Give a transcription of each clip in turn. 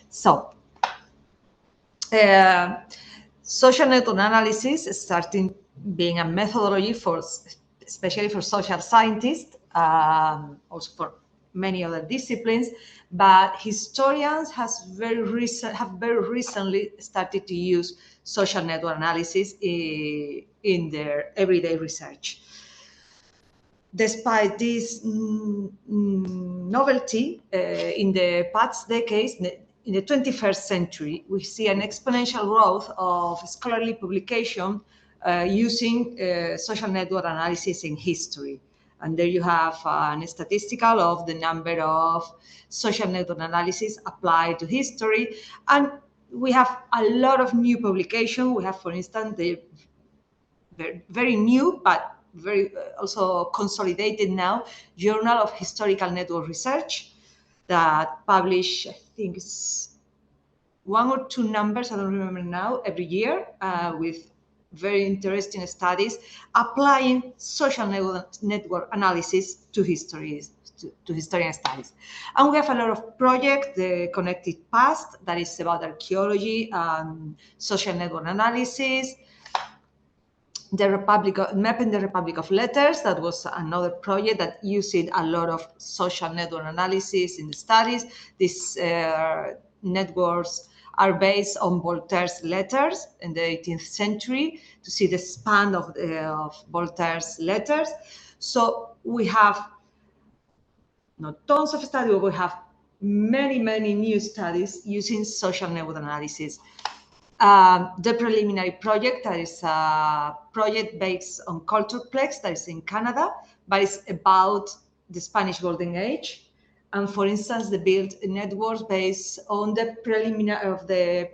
So, social network analysis is starting being a methodology for, especially for social scientists, also for many other disciplines, but historians have very recently started to use social network analysis in their everyday research. Despite this novelty, in the past decades, in the 21st century, we see an exponential growth of scholarly publication using social network analysis in history. And there you have a statistical of the number of social network analysis applied to history. And we have a lot of new publication. We have, for instance, the very new, but very also consolidated now, Journal of Historical Network Research that publish, I think it's 1 or 2 numbers, I don't remember now, every year with very interesting studies applying social network analysis to history, to historian studies. And we have a lot of projects, the Connected Past, that is about archaeology and social network analysis. Mapping the Republic of Letters, that was another project that used a lot of social network analysis in the studies. These networks are based on Voltaire's letters in the 18th century to see the span of Voltaire's letters. So we have not tons of studies, but we have many new studies using social network analysis. The preliminary project, that is a project based on 𝗏𝗁, that is in Canada, but it's about the Spanish Golden Age. And for instance, they built networks based on the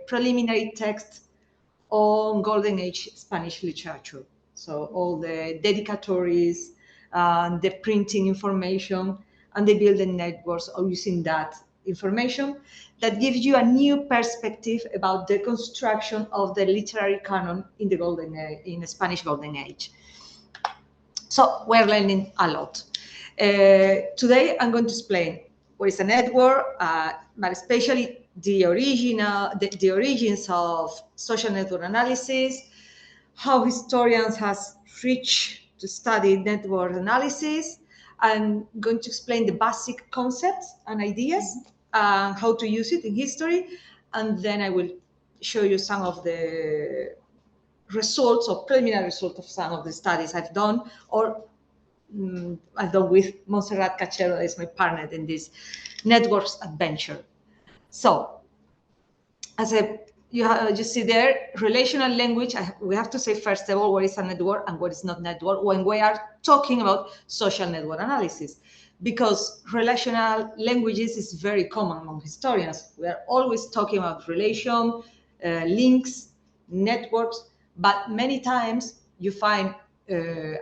preliminary text on Golden Age Spanish literature. So all the dedicatories, the printing information, and they build the networks using that information that gives you a new perspective about the construction of the literary canon in the Spanish Golden Age. So we're learning a lot. Today I'm going to explain what is a network, but especially the origins of social network analysis, how historians has reached to study network analysis. I'm going to explain the basic concepts and ideas, how to use it in history, and then I will show you some of the results or preliminary results of some of the studies I've done, or I've done with 𝗵𝗇 Cachero, that is my partner in this networks adventure. So, as you see there, relational language, we have to say first of all what is a network and what is not network when we are talking about social network analysis, because relational languages is very common among historians. We are always talking about relation, links, networks, but many times you find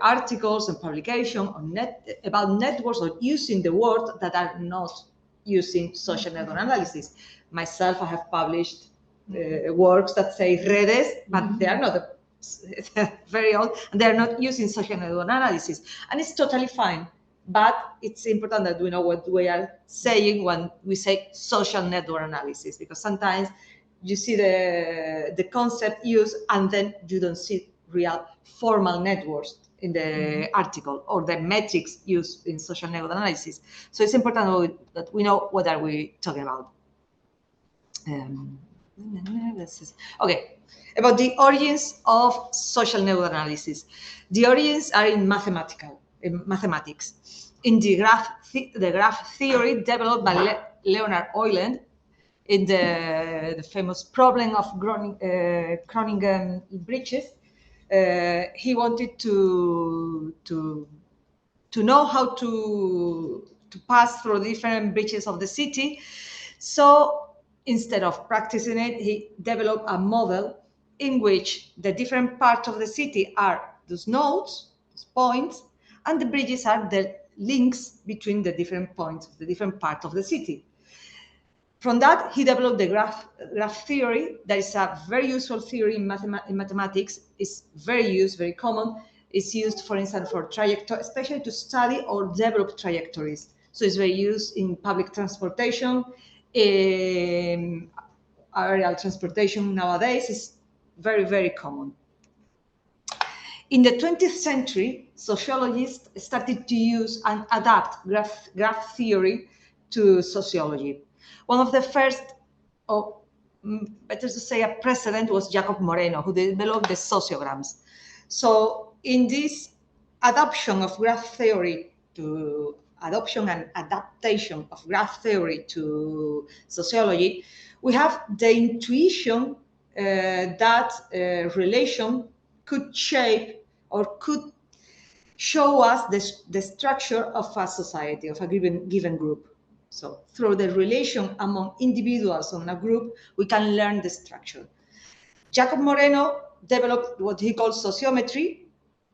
articles and publication on about networks or using the word that are not using social network analysis. Myself, I have published works that say redes, but they are not very old, and they are not using social network analysis, and it's totally fine. But it's important that we know what we are saying when we say social network analysis, because sometimes you see the concept used and then you don't see real formal networks in the article or the metrics used in social network analysis. So it's important that we know what are we talking about. Okay, about the origins of social network analysis. The origins are in mathematics. In the graph theory developed by Leonard Euler in the famous problem of Groningen bridges, he wanted to know how to pass through different bridges of the city. So instead of practicing it, he developed a model in which the different parts of the city are those nodes, those points, and the bridges are the links between the different points of the different parts of the city. From that, he developed the graph theory. That is a very useful theory in mathematics. It's very common. It's used, for instance, for trajectory, especially to study or develop trajectories. So it's very used in public transportation, Aerial transportation nowadays is very, very common. In the 20th century, sociologists started to use and adapt graph theory to sociology. One of the first, or better to say a precedent, was Jacob Moreno, who developed the sociograms. So in this adoption of graph theory to adoption and adaptation of graph theory to sociology, we have the intuition that relation could shape or could show us the structure of a society, of a given group. So through the relation among individuals on a group, we can learn the structure. Jacob Moreno developed what he calls sociometry.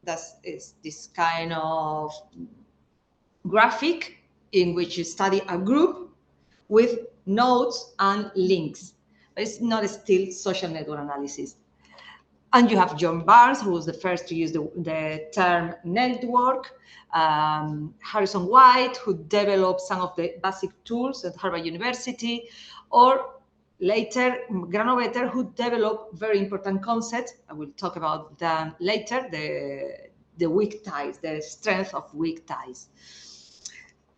That is this kind of graphic in which you study a group with nodes and links. But it's not still social network analysis. And you have John Barnes, who was the first to use the term network, Harrison White, who developed some of the basic tools at Harvard University, or later 𝗟𝗏𝗴𝗹, who developed very important concepts. I will talk about them later, the weak ties, the strength of weak ties.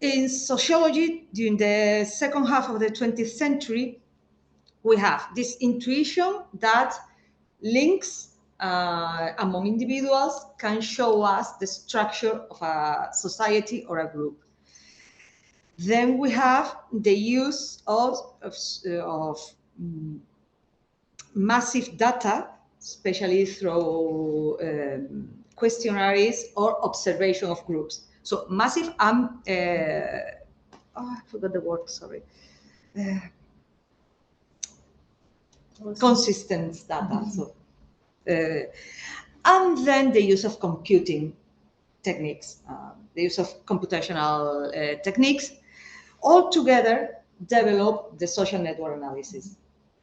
In sociology, during the second half of the 20th century, we have this intuition that links among individuals can show us the structure of a society or a group. Then we have the use of massive data, especially through questionnaires or observation of groups. So massive, I forgot the word, sorry. Consistent data. So, and then the use of computing techniques, the use of computational techniques, all together develop the social network analysis.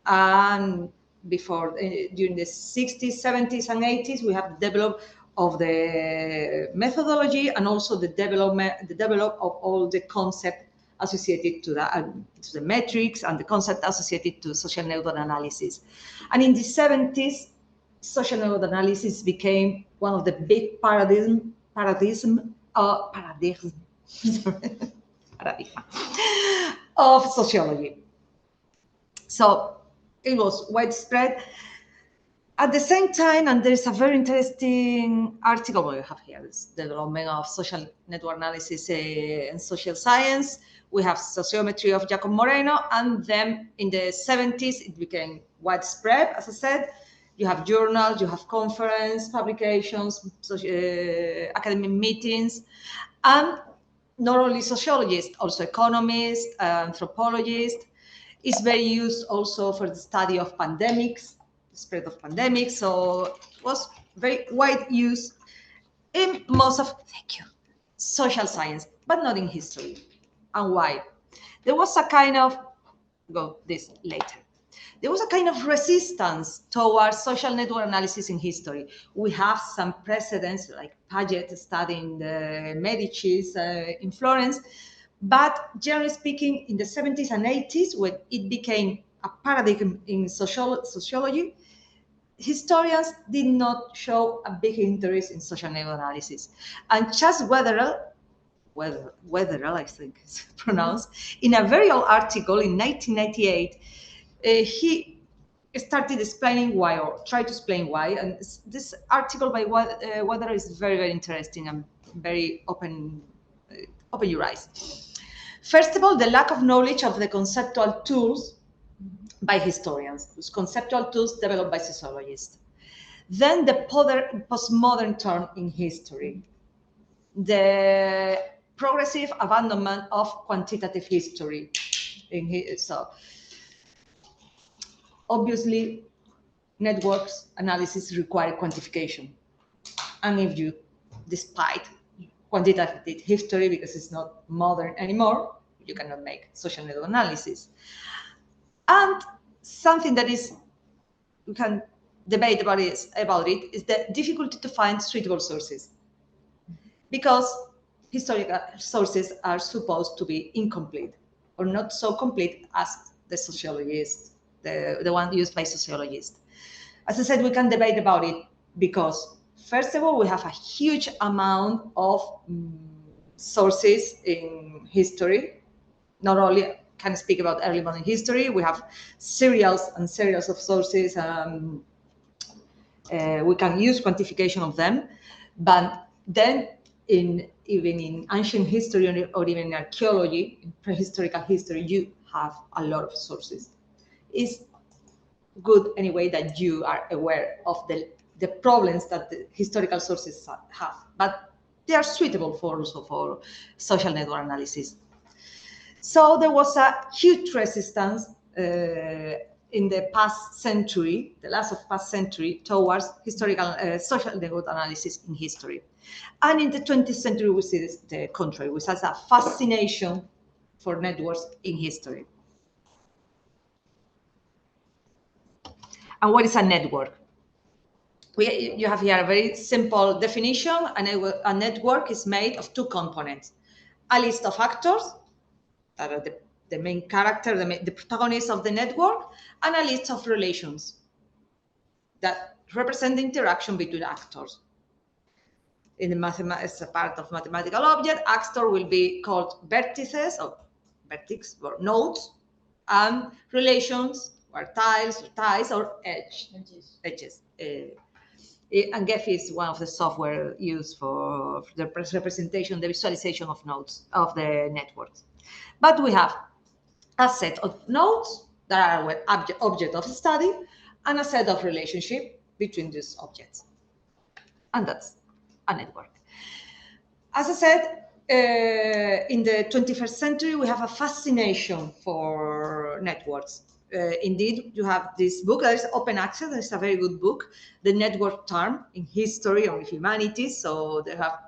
And before, during the 60s, 70s, and 80s, we have developed of the methodology and also the development of all the concept associated to the metrics and the concept associated to social network analysis. And in the 70s, social network analysis became one of the big paradigm of sociology. So it was widespread. At the same time, and there's a very interesting article we have here, this development of social network analysis and social science. We have sociometry of Jacob Moreno, and then in the 70s, it became widespread, as I said. You have journals, you have conference publications, academic meetings, and not only sociologists, also economists, anthropologists. It's very used also for the study of pandemics, the spread of pandemics. So it was very wide use in most of, social science, but not in history. And why? There was a kind of, this later. There was a kind of resistance towards social network analysis in history. We have some precedents, like Paget studying the Medicis in Florence, but generally speaking, in the 70s and 80s, when it became a paradigm in sociology, historians did not show a big interest in social network analysis. And 𝗟𝗲𝗴𝗹, I think it's pronounced, in a very old article in 1998, he started explaining why, or tried to explain why. And this article by Weather is very, very interesting and very open your eyes. First of all, the lack of knowledge of the conceptual tools by historians, those conceptual tools developed by sociologists. Then the postmodern turn in history, the progressive abandonment of quantitative history. So obviously, networks analysis require quantification. And if you, despite quantitative history, because it's not modern anymore, you cannot make social network analysis. And something that is, we can debate about it, is the difficulty to find suitable sources. Because historical sources are supposed to be incomplete, or not so complete as the sociologists, the one used by sociologists. As I said, we can debate about it because, first of all, we have a huge amount of sources in history. Not only can I speak about early modern history, we have serials and serials of sources. We can use quantification of them, but then even in ancient history or even in archaeology, in prehistorical history, you have a lot of sources. It's good anyway that you are aware of the problems that the historical sources have, but they are suitable also for social network analysis. So there was a huge resistance in the past century, the last of past century, towards historical social network analysis in history. And in the 20th century, we see this, the contrary, which has a fascination for networks in history. And what is a network? You have here a very simple definition. A network is made of two components: a list of actors, that are the main character, the protagonist of the network, and a list of relations that represent the interaction between actors. In the as a part of mathematical object, actor will be called vertices or vertex or nodes, and relations are ties or edges. And 𝗵𝗃 is one of the software used for the representation, the visualization of nodes of the networks. But we have a set of nodes that are object of study and a set of relationship between these objects. And that's a network. As I said, in the 21st century, we have a fascination for networks. Indeed, you have this book that is open access. It's a very good book, The Network Term in History or Humanities. So they have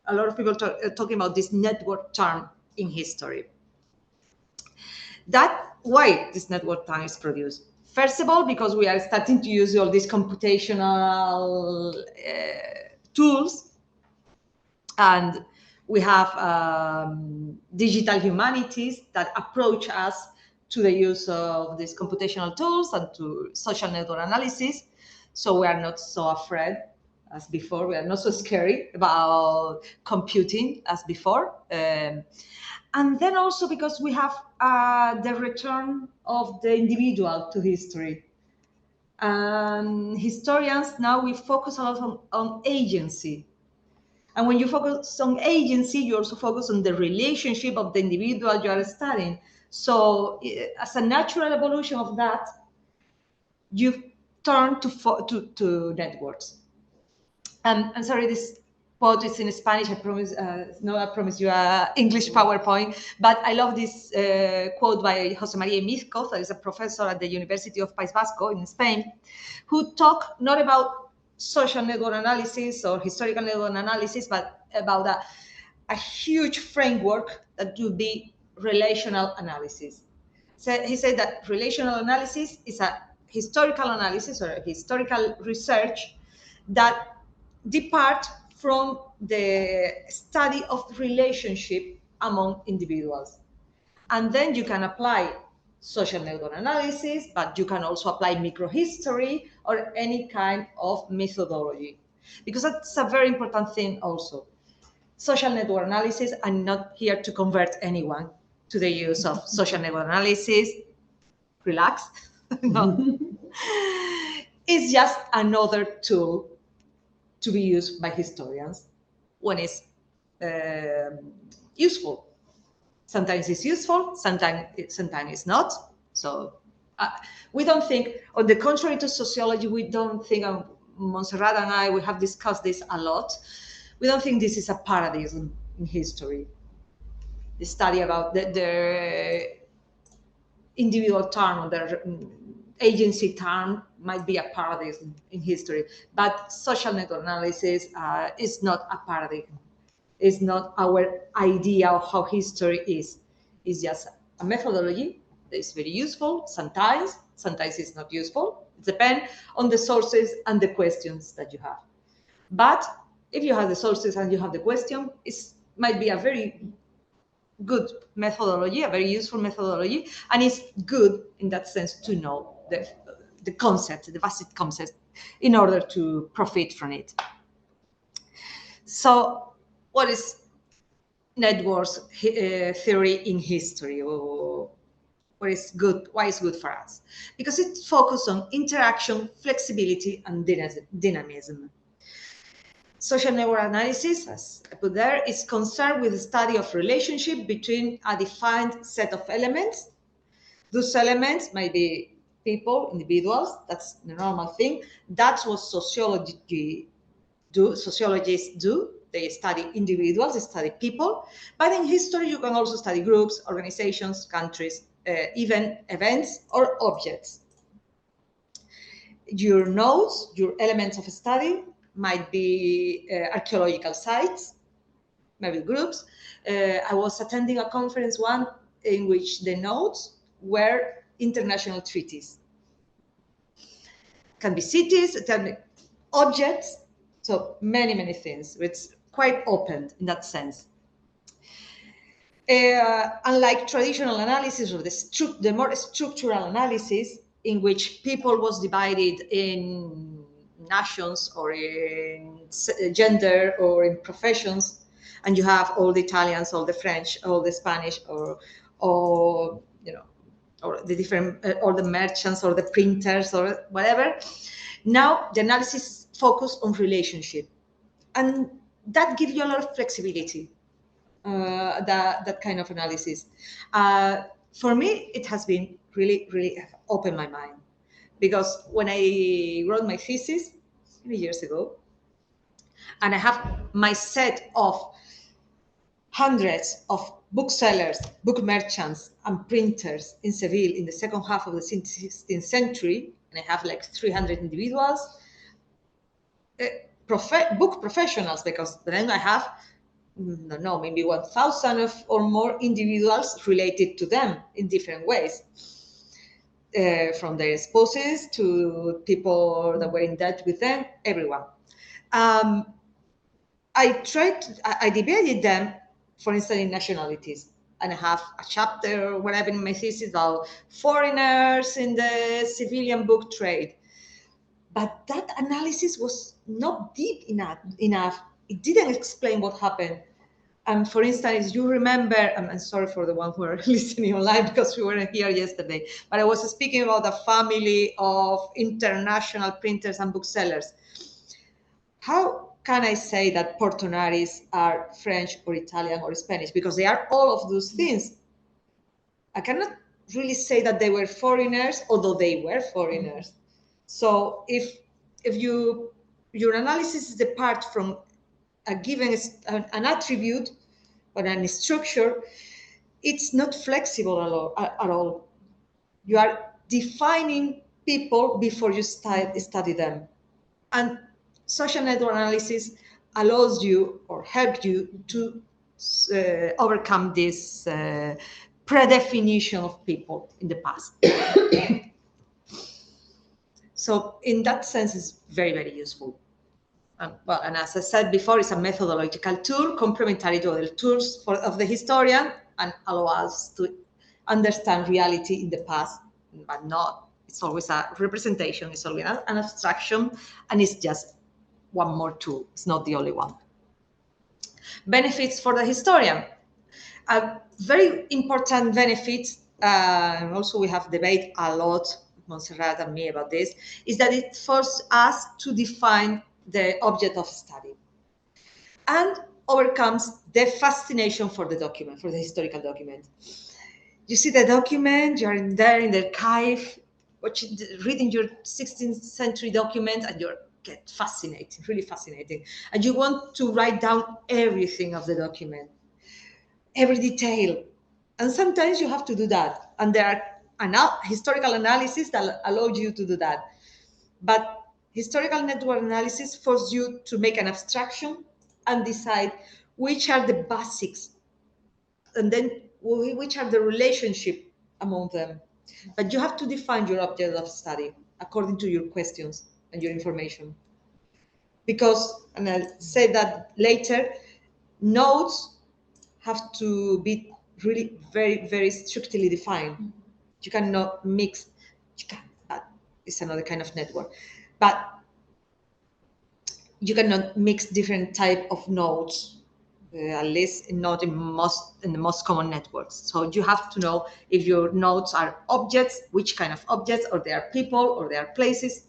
a lot of people talking about this network term in history. Why this network term is produced? First of all, because we are starting to use all these computational tools, and we have digital humanities that approach us to the use of these computational tools and to social network analysis. So we are not so afraid as before. We are not so scary about computing as before. And then also because we have the return of the individual to history. Historians, now we focus a lot on agency. And when you focus on agency, you also focus on the relationship of the individual you are studying. So as a natural evolution of that, you turn to networks. I'm sorry, this quote is in Spanish. I promise, I promise you an English PowerPoint, but I love this quote by 𝗵𝗂 𝗪𝗂, that is a professor at the University of País Vasco in Spain, who talk not about social network analysis or historical network analysis, but about a huge framework that would be relational analysis. So he said that relational analysis is a historical analysis or a historical research that depart from the study of relationship among individuals. And then you can apply social network analysis, but you can also apply microhistory or any kind of methodology, because that's a very important thing also. Social network analysis, I'm not here to convert anyone to the use of social network analysis. Relax. No. It's just another tool to be used by historians when it's useful. Sometimes it's useful, sometimes it's not. So we don't think, on the contrary to sociology, we don't think, Montserrat and I, we have discussed this a lot, we don't think this is a paradigm in history. The study about the individual term or the agency term might be a paradigm in history, but social network analysis is not a paradigm. It's not our idea of how history is. It's just a methodology that is very useful. Sometimes it's not useful. It depends on the sources and the questions that you have. But if you have the sources and you have the question, it might be a very good methodology, a very useful methodology, and it's good in that sense to know the concept, the basic concept, in order to profit from it. So what is networks theory in history, or what is good, why it's good for us? Because it focuses on interaction, flexibility, and dynamism. Social network analysis, as I put there, is concerned with the study of relationship between a defined set of elements. Those elements might be people, individuals, that's the normal thing. That's what sociologists do. They study individuals, they study people. But in history, you can also study groups, organizations, countries, even events or objects. Your nodes, your elements of study might be archaeological sites, maybe groups. I was attending a conference one in which the nodes were international treaties. Can be cities, it can be objects, so many things. It's quite open in that sense. Unlike traditional analysis or the more structural analysis, in which people was divided in nations or in gender or in professions, and you have all the Italians, all the French, all the Spanish, or you know, or the different, or the merchants, or the printers, or whatever. Now the analysis focus on relationship, and that gives you a lot of flexibility. That kind of analysis. For me, it has been really opened my mind, because when I wrote my thesis many years ago, and I have my set of hundreds of booksellers, book merchants, and printers in Seville in the second half of the 16th century, and I have like 300 individuals, book professionals, because then I have, no, maybe 1,000 or more individuals related to them in different ways, from their spouses to people that were in debt with them, everyone. I divided them, for instance, in nationalities, and I have a chapter or whatever in my thesis about foreigners in the civilian book trade. But that analysis was not deep enough. It didn't explain what happened. And for instance, you remember, I'm sorry for the ones who are listening online because we weren't here yesterday, but I was speaking about a family of international printers and booksellers. How can I say that Portonaris are French or Italian or Spanish? Because they are all of those things. I cannot really say that they were foreigners, although they were foreigners. So if your analysis is apart from a given an attribute or an structure, it's not flexible at all. You are defining people before you study them. And social network analysis allows you or helps you to overcome this predefinition of people in the past. So in that sense, it's very useful. Well, and as I said before, it's a methodological tool complementary to other tools of the historian, and allow us to understand reality in the past, but not, it's always a representation, it's always an abstraction, and it's just one more tool. It's not the only one. Benefits for the historian. A very important benefit, and also we have debated a lot, Montserrat and me, about this, is that it forces us to define the object of study and overcomes the fascination for the document, for the historical document. You see the document, you're in there in the archive, reading your 16th century document, and you get fascinated, really fascinating. And you want to write down everything of the document, every detail. And sometimes you have to do that. And there are historical analysis that allow you to do that. But historical network analysis forces you to make an abstraction and decide which are the basics, and then which are the relationship among them. But you have to define your object of study according to your questions and your information. Because, and I'll say that later, nodes have to be really very strictly defined. You cannot mix, that is another kind of network, but you cannot mix different type of nodes, at least not in the most common networks. So you have to know if your nodes are objects, which kind of objects, or they are people, or they are places.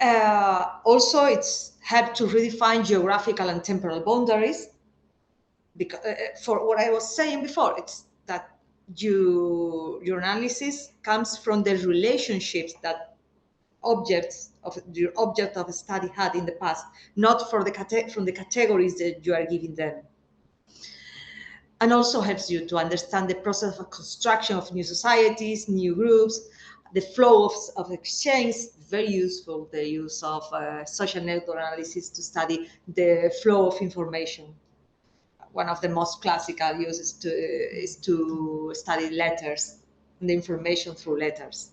Also, it's helped to redefine geographical and temporal boundaries. Because for what I was saying before, it's that your analysis comes from the relationships that your object of study had in the past, not from the categories that you are giving them. And also helps you to understand the process of construction of new societies, new groups, the flow of exchange. Very useful, the use of social network analysis to study the flow of information. One of the most classical uses is to study letters, the information through letters.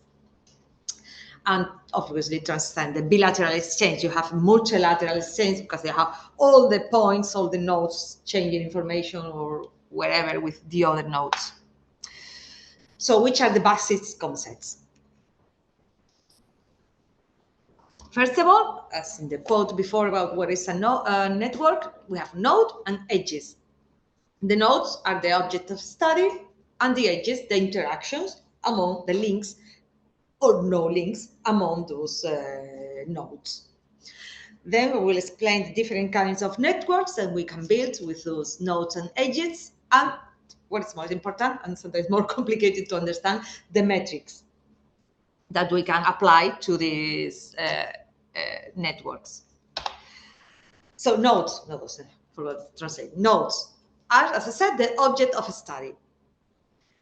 And obviously to understand the bilateral exchange, you have multilateral exchange because they have all the points, all the nodes changing information or wherever with the other nodes. So which are the basic concepts? First of all, as in the quote before about what is a network, we have node and edges. The nodes are the object of study, and the edges, the interactions among the links or no links among those nodes. Then we will explain the different kinds of networks that we can build with those nodes and edges, and what is most important and sometimes more complicated to understand, the metrics that we can apply to these networks. So nodes, forgot to translate. Nodes are, as I said, the object of study.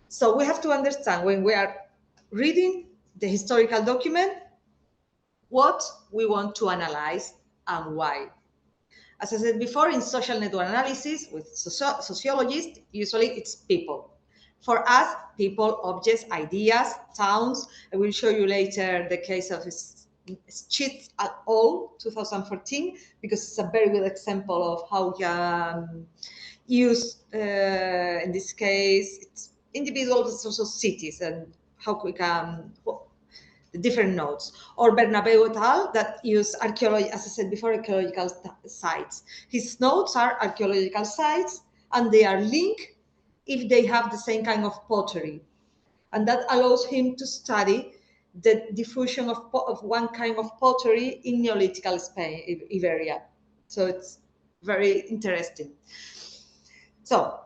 So we have to understand when we are reading the historical document, what we want to analyze and why. As I said before, in social network analysis with sociologists, usually it's people. For us, people, objects, ideas, towns. I will show you later the case of 𝗟𝗲𝗴 𝗛𝗃 2014, because it's a very good example of how we can use, in this case, it's individuals, also cities, and how we can, the different nodes. Or 𝗟𝗏𝗴 𝗛𝗃 that use archaeology, as I said before, archaeological sites. His nodes are archaeological sites, and they are linked if they have the same kind of pottery. And that allows him to study the diffusion of one kind of pottery in Neolithical Spain, Iberia. So it's very interesting. So,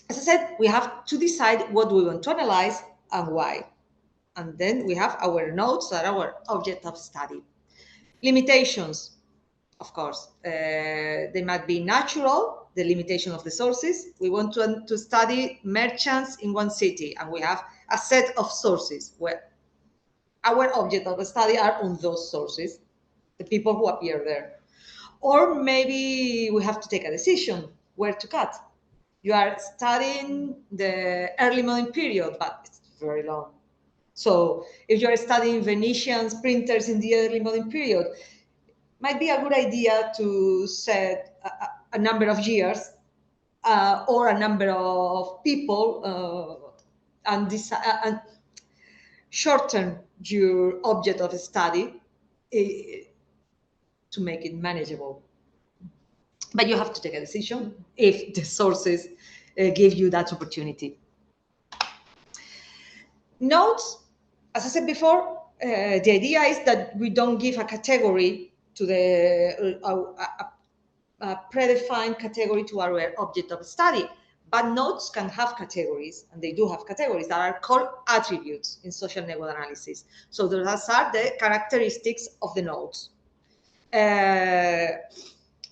as I said, we have to decide what we want to analyze and why. And then we have our nodes that are our object of study. Limitations, of course, they might be natural, the limitation of the sources. We want to study merchants in one city, and we have a set of sources where our object of study are on those sources, the people who appear there. Or maybe we have to take a decision where to cut. You are studying the early modern period, but it's very long. So if you're studying Venetian printers in the early modern period, might be a good idea to set a number of years or a number of people and shorten your object of study to make it manageable. But you have to take a decision if the sources give you that opportunity. Nodes, as I said before, the idea is that we don't give a category to a predefined category to our object of study, but nodes can have categories, and they do have categories that are called attributes in social network analysis. So those are the characteristics of the nodes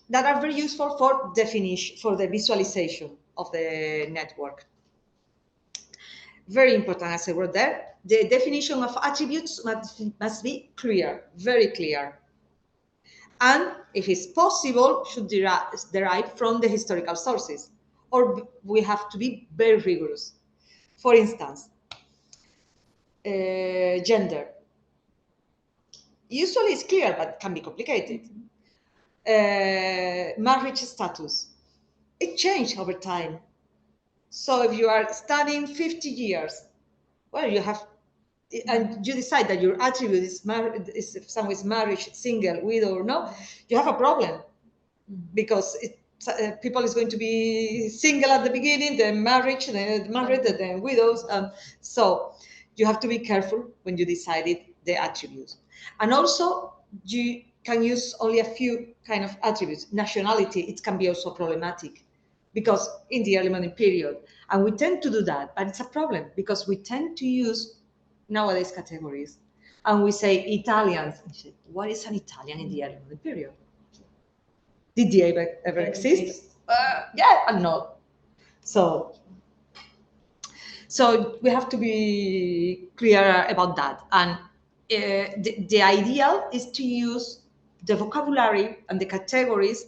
that are very useful for definition, for the visualization of the network. Very important, as I wrote there, the definition of attributes must be clear, very clear. And if it's possible, should derive from the historical sources, or we have to be very rigorous. For instance, gender. Usually it's clear, but can be complicated. Marriage status. It changed over time. So if you are studying 50 years, well, you have, and you decide that your attribute is married, is if someone is married, single, widow, or no, you have a problem, because people is going to be single at the beginning, then marriage, then married, then widows. So you have to be careful when you decided the attributes. And also you can use only a few kind of attributes. Nationality, it can be also problematic, because in the early modern period, and we tend to do that, but it's a problem because we tend to use nowadays categories, and we say Italians. What is an Italian in the early modern period? Did they ever exist? Yeah and no. So we have to be clear about that. And the ideal is to use the vocabulary and the categories,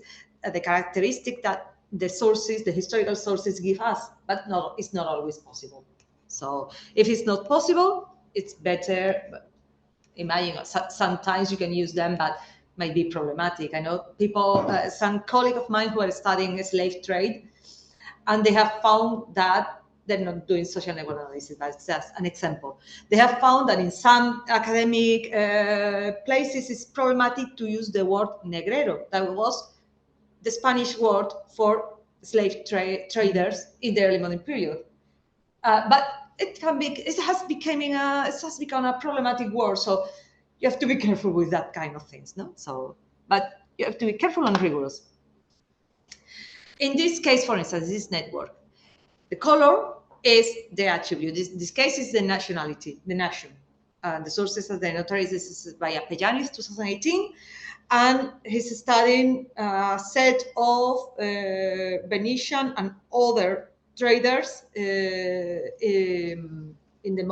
the characteristic that the sources, the historical sources give us, but no, it's not always possible. So if it's not possible, it's better. Imagine sometimes you can use them, but might be problematic. I know people, some colleague of mine who are studying slave trade, and they have found that they're not doing social network analysis, but it's just an example. They have found that in some academic places it's problematic to use the word negrero. That was the Spanish word for slave traders in the early modern period. But it has become a problematic word. So you have to be careful with that kind of things, no? So, but you have to be careful and rigorous. In this case, for instance, this network, the color is the attribute. This case is the nationality, the nation. The sources of the notaries, this is by 𝗵𝗪 2018, and he's studying a set of Venetian and other traders in the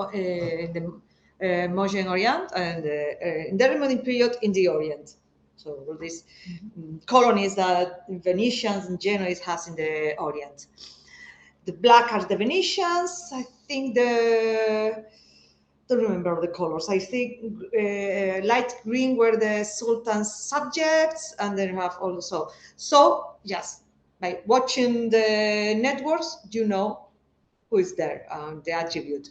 Moyen Orient and in the Roman period in the Orient. So all these colonies that Venetians and Genoese has in the Orient. The black are the Venetians. I think don't remember the colors. I think light green were the Sultan's subjects, and then you have also. So yes, by watching the networks, you know who is there, the attribute.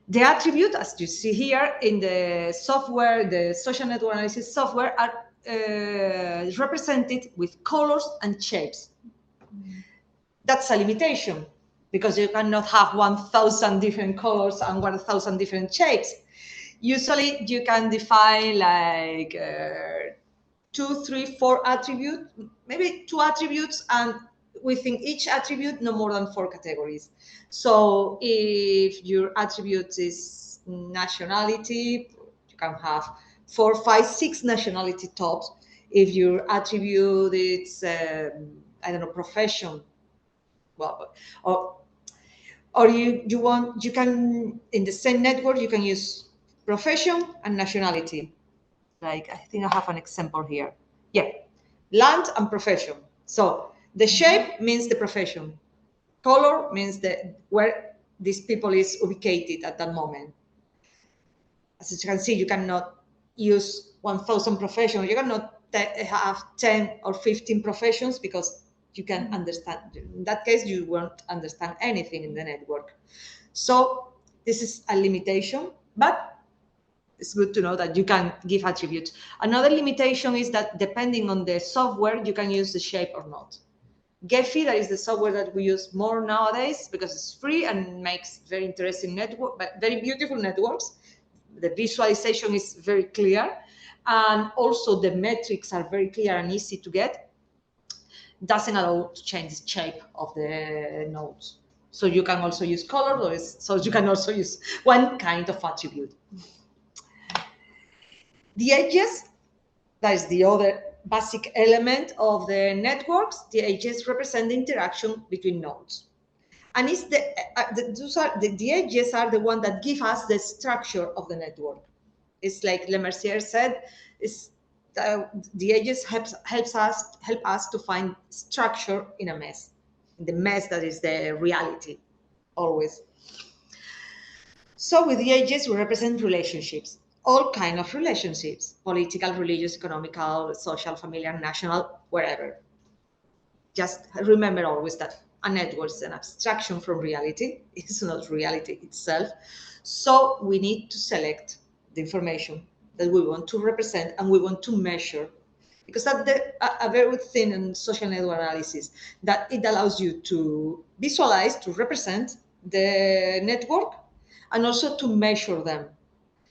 The attribute, as you see here in the software, the social network analysis software, are represented with colors and shapes. That's a limitation, because you cannot have 1,000 different colors and 1,000 different shapes. Usually you can define like 2, 3, 4 attributes, maybe 2 attributes, and within each attribute, no more than 4 categories. So if your attribute is nationality, you can have 4, 5, 6 nationality tops. If your attribute is, I don't know, profession, well, or you can, in the same network, you can use profession and nationality. Like, I think I have an example here. Yeah, land and profession. So the shape means the profession. Color means where these people is ubicated at that moment. As you can see, you cannot use 1,000 professions. You cannot have 10 or 15 professions, because you can understand. In that case, you won't understand anything in the network. So this is a limitation, but it's good to know that you can give attributes. Another limitation is that depending on the software, you can use the shape or not. 𝗵𝗪, that is the software that we use more nowadays because it's free and makes very interesting network, but very beautiful networks. The visualization is very clear, and also the metrics are very clear and easy to get. Doesn't allow to change the shape of the nodes. So you can also use color, so you can also use one kind of attribute. The edges, that is the other basic element of the networks. The edges represent the interaction between nodes. And it's the edges are the one that give us the structure of the network. It's like Lemercier said, the edges help us to find structure in a mess, in the mess that is the reality, always. So with the edges, we represent relationships, all kinds of relationships, political, religious, economical, social, familiar, national, wherever. Just remember always that a network is an abstraction from reality. It's not reality itself. So we need to select the information that we want to represent and we want to measure. Because that's a very good thing in social network analysis, that it allows you to visualize, to represent the network, and also to measure them.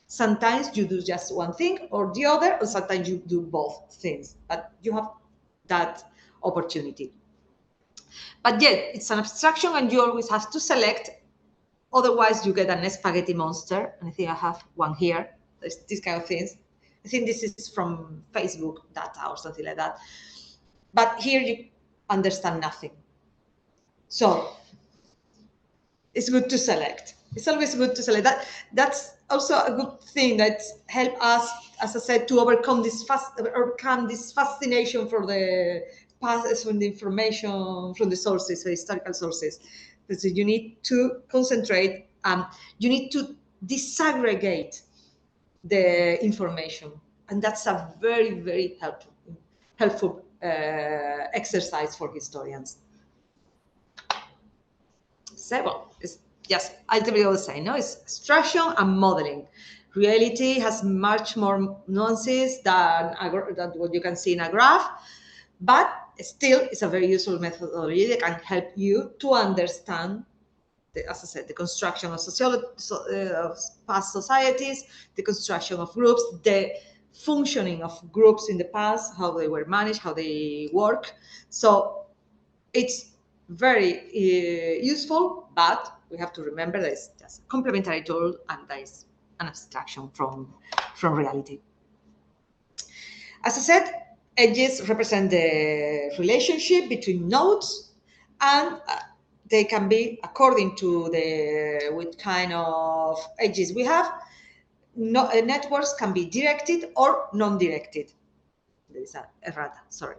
Sometimes you do just one thing or the other, or sometimes you do both things, but you have that opportunity. But yet, it's an abstraction and you always have to select, otherwise you get an spaghetti monster. And I think I have one here. There's these kind of things. I think this is from Facebook data or something like that. But here you understand nothing. So it's good to select. It's always good to select. That's also a good thing that help us, as I said, to overcome this fascination for the past, from the information, from the sources, the historical sources. So you need to concentrate. You need to disaggregate the information, and that's a very, very helpful exercise for historians. So, well, it's just ultimately all the same, no? It's abstraction and modeling. Reality has much more nuances than what you can see in a graph, but still it's a very useful methodology that can help you to understand, as I said, the construction of of past societies, the construction of groups, the functioning of groups in the past, how they were managed, how they work. So it's very useful, but we have to remember that it's just a complementary tool and that is an abstraction from reality. As I said, edges represent the relationship between nodes, and they can be according to what kind of edges we have. Networks can be directed or non-directed. There is a errata, sorry.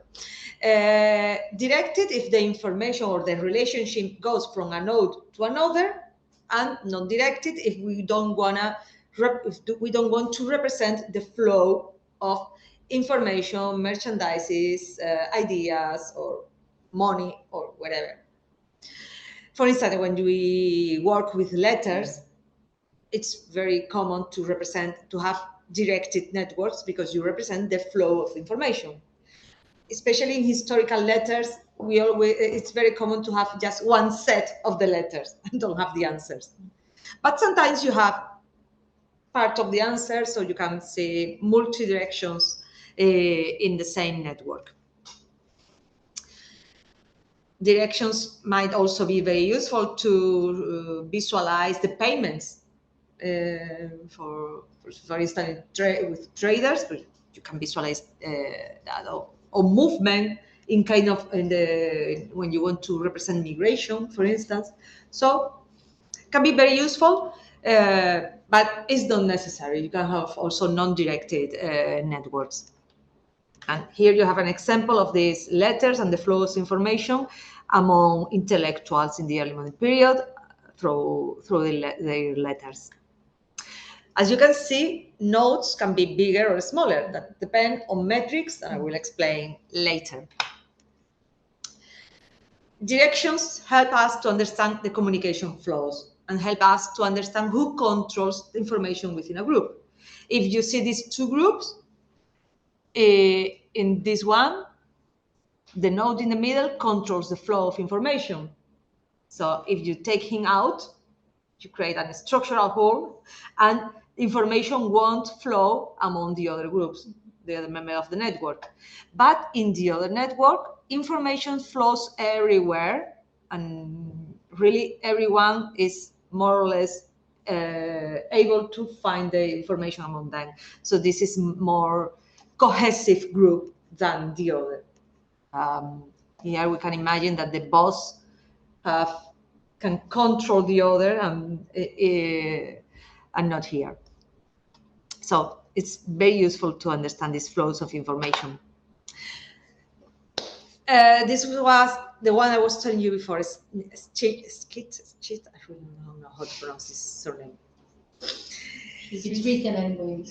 Directed if the information or the relationship goes from a node to another, and non-directed if we don't want to represent the flow of information, merchandises, ideas, or money, or whatever. For instance, when we work with letters, it's very common to have directed networks because you represent the flow of information. Especially in historical letters, it's very common to have just one set of the letters and don't have the answers. But sometimes you have part of the answer, so you can see multi-directions in the same network. Directions might also be very useful to visualize the payments. For instance, with traders, but you can visualize that, or movement in when you want to represent migration, for instance. So it can be very useful, but it's not necessary. You can have also non-directed networks. And here you have an example of these letters and the flow of information among intellectuals in the early modern period through their letters. As you can see, nodes can be bigger or smaller. That depends on metrics that I will explain later. Directions help us to understand the communication flows and help us to understand who controls the information within a group. If you see these two groups, in this one, the node in the middle controls the flow of information. So if you take him out, you create a structural hole, and information won't flow among the other groups, the other members of the network. But in the other network, information flows everywhere, and really everyone is more or less able to find the information among them. So this is more cohesive group than the other. Here we can imagine that the boss can control the other and not here. So it's very useful to understand these flows of information. This was the one I was telling you before. I don't know how to pronounce this surname. It's written anyway.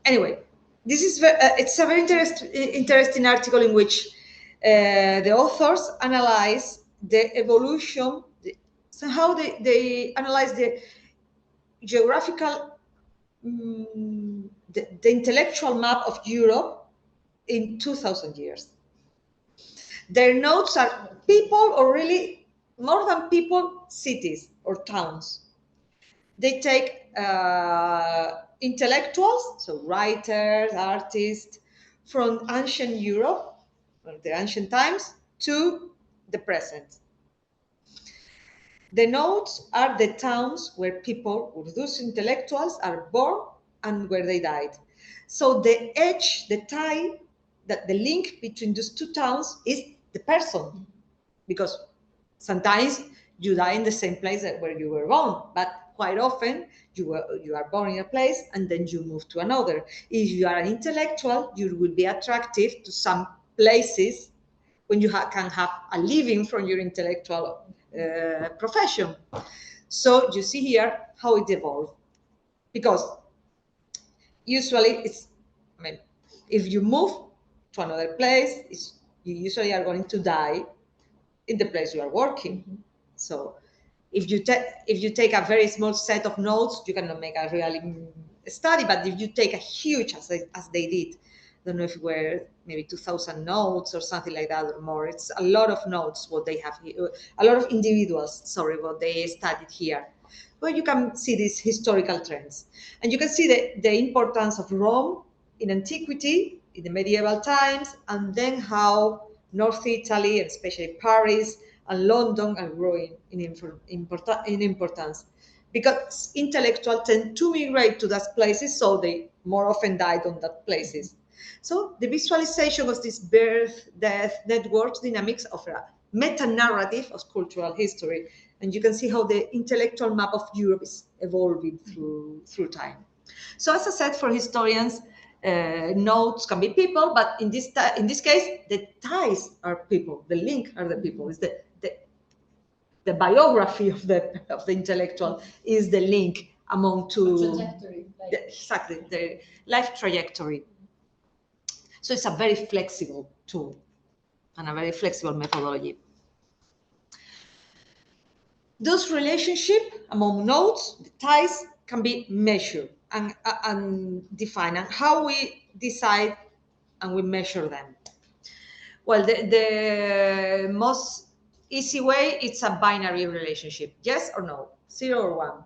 Anyway, this is it's a very interesting article in which the authors analyze the evolution, so how they analyze the geographical, the intellectual map of Europe in 2000 years. Their notes are people, or really more than people, cities or towns. They take intellectuals, so writers, artists, from ancient Europe, from the ancient times, to the present. The notes are the towns where people, or those intellectuals, are born and where they died. So the edge, the tie, that the link between those two towns is the person, because sometimes you die in the same place where you were born, but quite often you are born in a place and then you move to another. If you are an intellectual, you will be attractive to some places when you can have a living from your intellectual profession. So you see here how it evolved, because usually it's, I mean, if you move to another place, you usually are going to die in the place you are working. So if you take a very small set of notes, you cannot make a real study. But if you take a huge, as they did, I don't know if it were maybe 2,000 notes or something like that or more. It's a lot of notes what they have here, a lot of individuals, sorry, what they studied here. Well, you can see these historical trends, and you can see the importance of Rome in antiquity, in the medieval times, and then how North Italy, and especially Paris and London, are growing in importance, because intellectuals tend to migrate to those places, so they more often died on that places. So the visualization of this birth-death networks dynamics of a meta-narrative of cultural history, and you can see how the intellectual map of Europe is evolving through time. So as I said, for historians, notes can be people, but in this case, the ties are people, the link are the people. Is the biography of the intellectual is the link among two. Trajectory. Exactly, the life trajectory. So it's a very flexible tool and a very flexible methodology. Those relationships among nodes, the ties, can be measured and defined. And how we decide and we measure them? Well, the most easy way, it's a binary relationship. Yes or no, 0 or 1.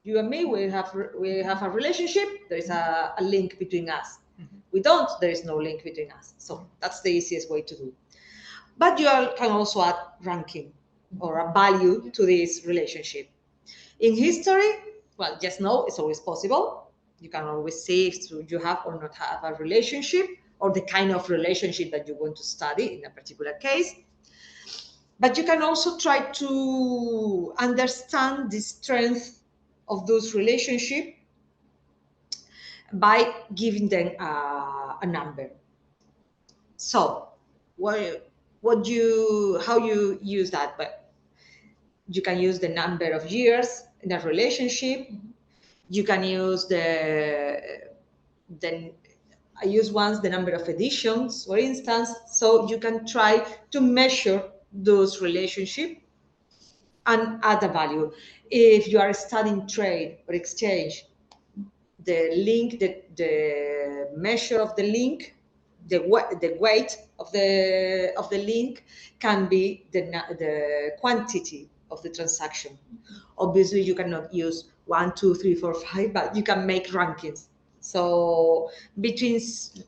You and me, we have a relationship. There is a link between us. We don't, there is no link between us. So that's the easiest way to do. But you can also add ranking or a value to this relationship. In history, well, yes, no, it's always possible. You can always see if you have or not have a relationship, or the kind of relationship that you want to study in a particular case. But you can also try to understand the strength of those relationships by giving them a number. So how you use that? But you can use the number of years in a relationship. You can use I use once the number of editions, for instance. So you can try to measure those relationships and add a value. If you are studying trade or exchange, the link, the measure of the link, the weight of the link can be the quantity of the transaction. Obviously, you cannot use 1, 2, 3, 4, 5, but you can make rankings. So between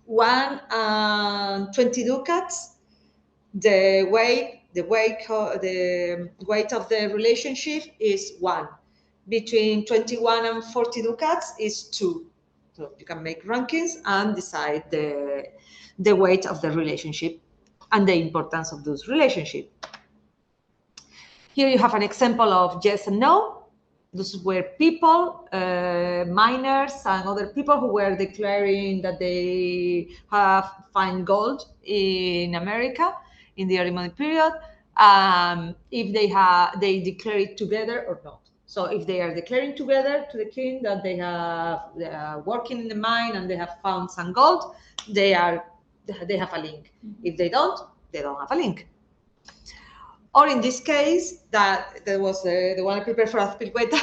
1 and 20 ducats, the weight of the relationship is 1. Between 21 and 40 ducats is 2. So you can make rankings and decide the weight of the relationship and the importance of those relationships. Here you have an example of yes and no. Those were people, miners and other people who were declaring that they have found gold in America in the early modern period. If they declare it together or not. So if they are declaring together to the king that they are working in the mine and they have found some gold, they are they have a link. If they don't have a link. Or in this case, that was the one I prepared for 𝗚𝗏.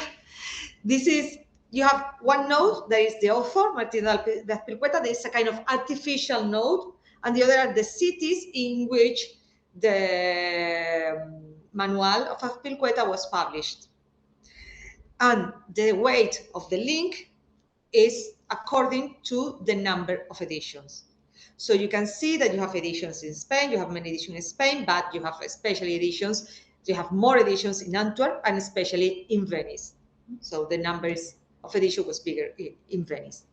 This is, you have one node, that is the author, Martín de 𝗚𝗏. There is a kind of artificial node, and the other are the cities in which the manual of 𝗚𝗏 was published. And the weight of the link is according to the number of editions. So you can see that you have editions in Spain, you have many editions in Spain, but you have especially editions, you have more editions in Antwerp and especially in Venice. So the numbers of edition was bigger in Venice.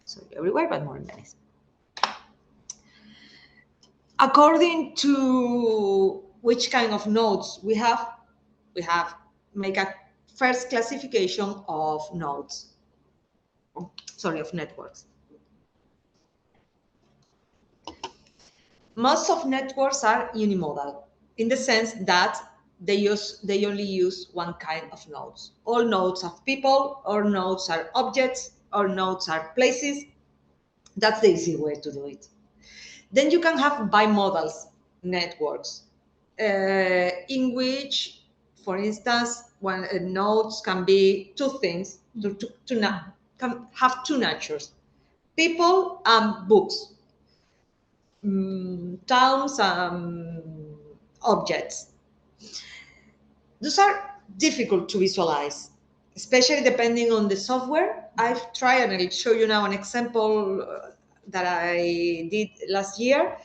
So everywhere, but more in Venice. According to which kind of nodes we have make a first classification of nodes, sorry, of networks. Most of networks are unimodal in the sense that they only use one kind of nodes. All nodes have people, all nodes are objects, all nodes are places. That's the easy way to do it. Then you can have bimodal networks in which, for instance, one nodes can be two things, can have two natures, people and books. Towns and objects. Those are difficult to visualize, especially depending on the software. I've tried, and I'll show you now an example that I did last year.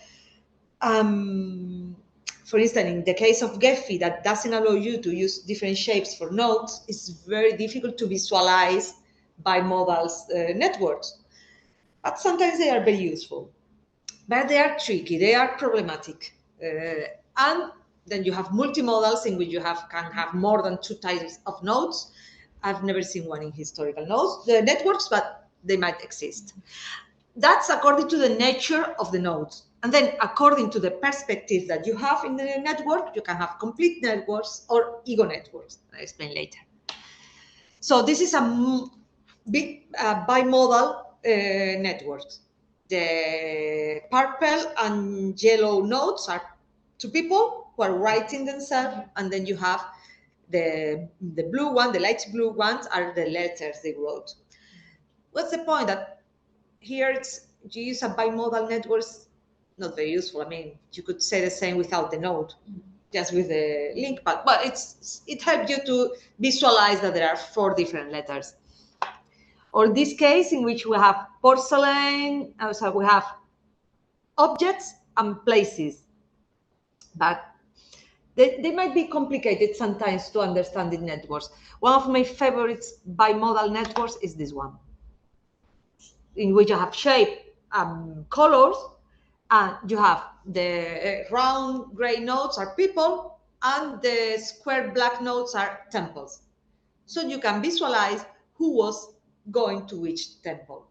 For instance, in the case of Gephi, that doesn't allow you to use different shapes for nodes, it's very difficult to visualize bimodal networks. But sometimes they are very useful. But they are tricky, they are problematic. And then you have multimodals in which you can have more than two types of nodes. I've never seen one in historical nodes, the networks, but they might exist. That's according to the nature of the nodes. And then according to the perspective that you have in the network, you can have complete networks or ego networks. I'll explain later. So this is a big bimodal networks. The purple and yellow nodes are two people who are writing themselves, and then you have the blue one, the light blue ones are the letters they wrote. What's the point? That here you use a bimodal network, not very useful. I mean, you could say the same without the node, just with the link, but it helps you to visualize that there are four different letters. Or this case in which we have porcelain, so we have objects and places, but they might be complicated sometimes to understand in networks. One of my favorite bimodal networks is this one, in which I have shape and colors, and you have the round gray nodes are people, and the square black nodes are temples. So you can visualize who was going to which temple,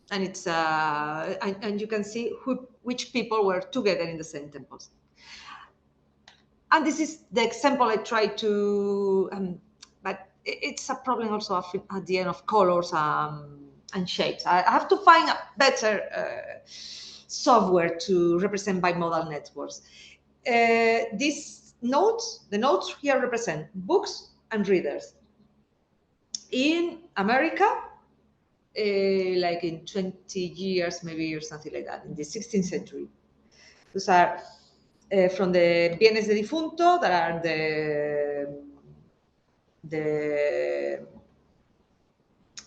and it's and you can see which people were together in the same temples. And this is the example I tried to, but it's a problem also at the end of colors and shapes. I have to find a better software to represent bimodal networks. These nodes, the nodes here represent books and readers. In America, like in 20 years, maybe, or something like that, in the 16th century. Those are from the Bienes de Difunto, that are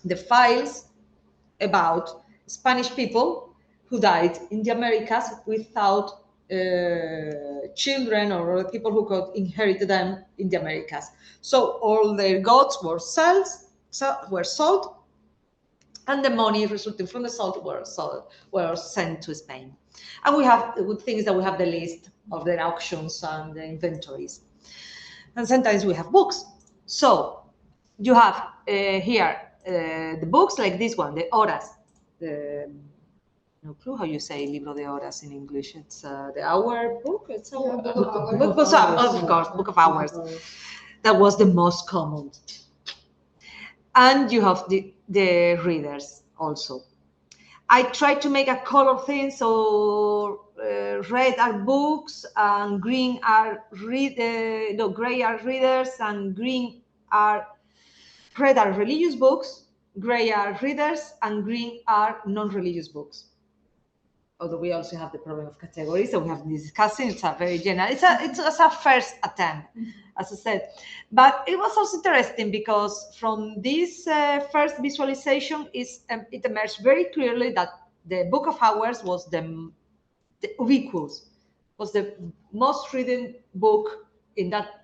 the files about Spanish people who died in the Americas without children or people who could inherit them in the Americas. So all their goods were sold, and the money resulting from the salt were sent to Spain. And we have the good thing is that we have the list of their auctions and the inventories. And sometimes we have books. So you have here the books like this one, the horas. No clue how you say libro de horas in English. It's the hour book. It's a book of hours. That was the most common. And you have the readers also. I try to make a color thing, so red are books and green are gray are readers and red are religious books, gray are readers, and green are non-religious books. Although we also have the problem of categories, so we have been discussing. It's a very general. It's a first attempt, as I said, but it was also interesting because from this first visualization, it emerged very clearly that the Book of Hours was the ubiquitous, was the most reading book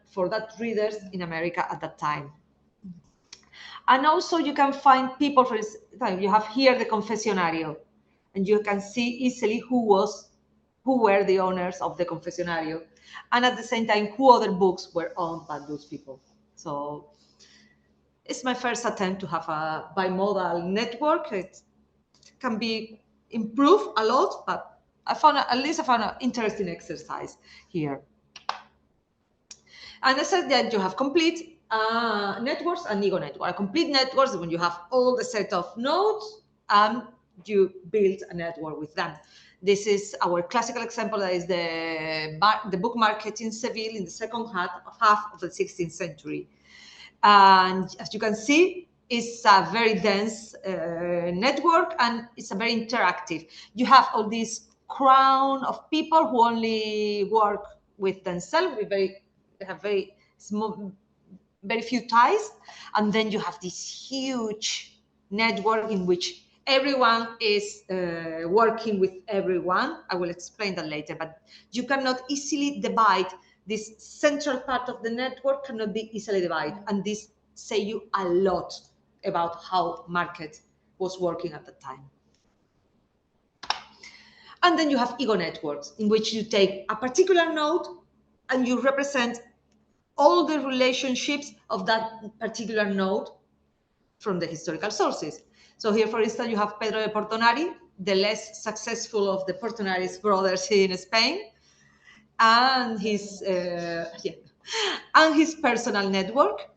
for that readers in America at that time. And also you can find people, for instance, you have here the confessionario, and you can see easily who were the owners of the confessionario, and at the same time who other books were owned by those people. So it's my first attempt to have a bimodal network. It can be improved a lot, but I found an interesting exercise here. And I said that you have complete networks and ego network. A complete network is when you have all the set of nodes and you build a network with them. This is our classical example. That is the book market in Seville in the second half of the 16th century. And as you can see, it's a very dense network, and it's a very interactive. You have all this crown of people who only work with themselves. They have very small, very few ties, and then you have this huge network in which everyone is working with everyone. I will explain that later, but you cannot easily divide. This central part of the network cannot be easily divided, and this say you a lot about how market was working at the time. And then you have ego networks, in which you take a particular node and you represent all the relationships of that particular node from the historical sources. So here, for instance, you have Pedro de Portonari, the less successful of the Portonaris brothers in Spain, and his personal network.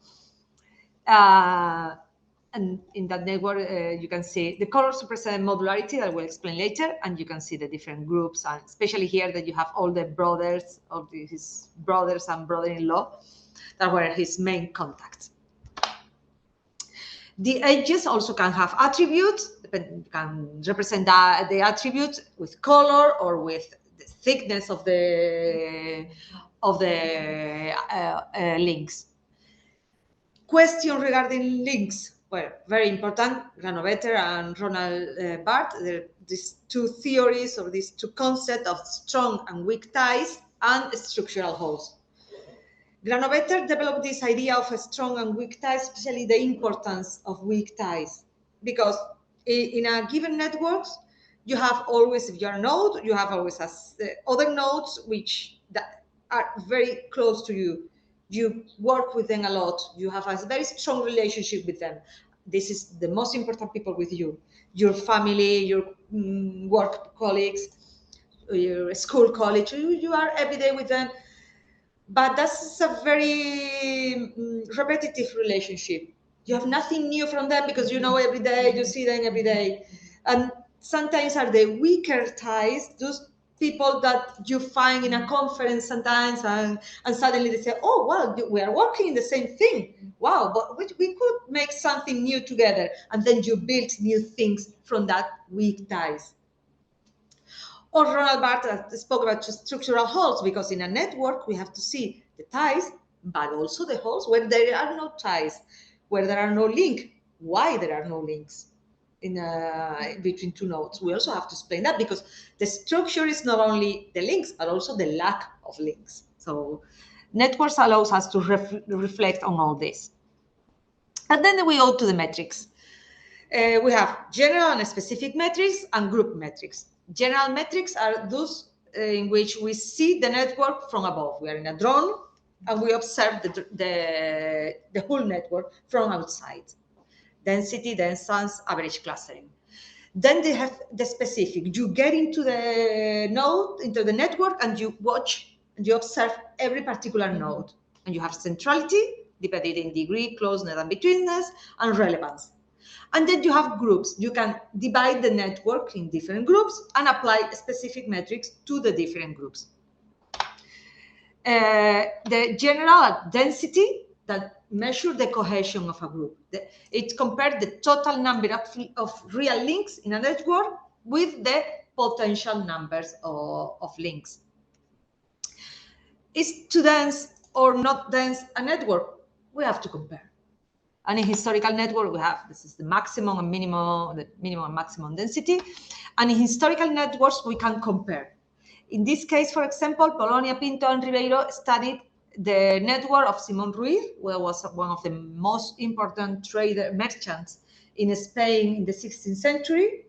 And in that network, you can see the colors represent modularity that we'll explain later, and you can see the different groups, and especially here that you have all the brothers of his brothers and brother-in-law that were his main contacts. The edges also can have attributes, can represent the attributes with color or with the thickness of the links. Question regarding links. Well, very important. Granovetter and Ronald Barthes, these two theories or these two concepts of strong and weak ties and structural holes. Granovetter developed this idea of strong and weak ties, especially the importance of weak ties, because in a given network, you have always, if you're a node, you have always other nodes which are very close to you. You work with them a lot. You have a very strong relationship with them. This is the most important people with you. Your family, your work colleagues, your school college, you are every day with them. But that's a very repetitive relationship. You have nothing new from them because you know every day, you see them every day. And sometimes are the weaker ties, those people that you find in a conference sometimes, and suddenly they say, oh, well, we are working in the same thing. Wow, but we could make something new together. And then you build new things from that weak ties. Or Ronald Barthes spoke about structural holes, because in a network, we have to see the ties, but also the holes where there are no ties, where there are no links, why there are no links between two nodes. We also have to explain that, because the structure is not only the links, but also the lack of links. So networks allows us to reflect on all this. And then we go to the metrics. We have general and specific metrics and group metrics. General metrics are those in which we see the network from above. We are in a drone and we observe the whole network from outside. Density, distance, average clustering. Then they have the specific. You get into the node, into the network, and you watch and you observe every particular node. And you have centrality, divided in degree, closeness and betweenness, and relevance. And then you have groups. You can divide the network in different groups and apply specific metrics to the different groups. The general density that measures the cohesion of a group. It compares the total number of real links in a network with the potential numbers of links. Is too dense or not dense a network? We have to compare. And in historical network, we have, this is the maximum and minimum, the minimum and maximum density. And in historical networks, we can compare. In this case, for example, Polonia, Pinto, and Ribeiro studied the network of Simón Ruiz, who was one of the most important trader merchants in Spain in the 16th century,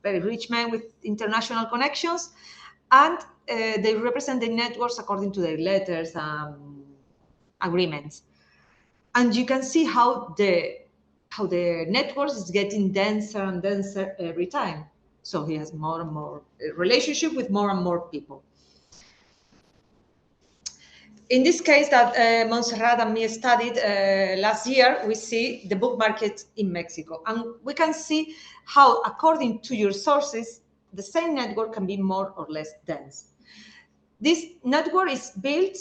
very rich man with international connections, and they represent the networks according to their letters and agreements. And you can see how the network is getting denser and denser every time. So he has more and more relationship with more and more people. In this case that Montserrat and me studied last year, we see the book market in Mexico. And we can see how, according to your sources, the same network can be more or less dense. This network is built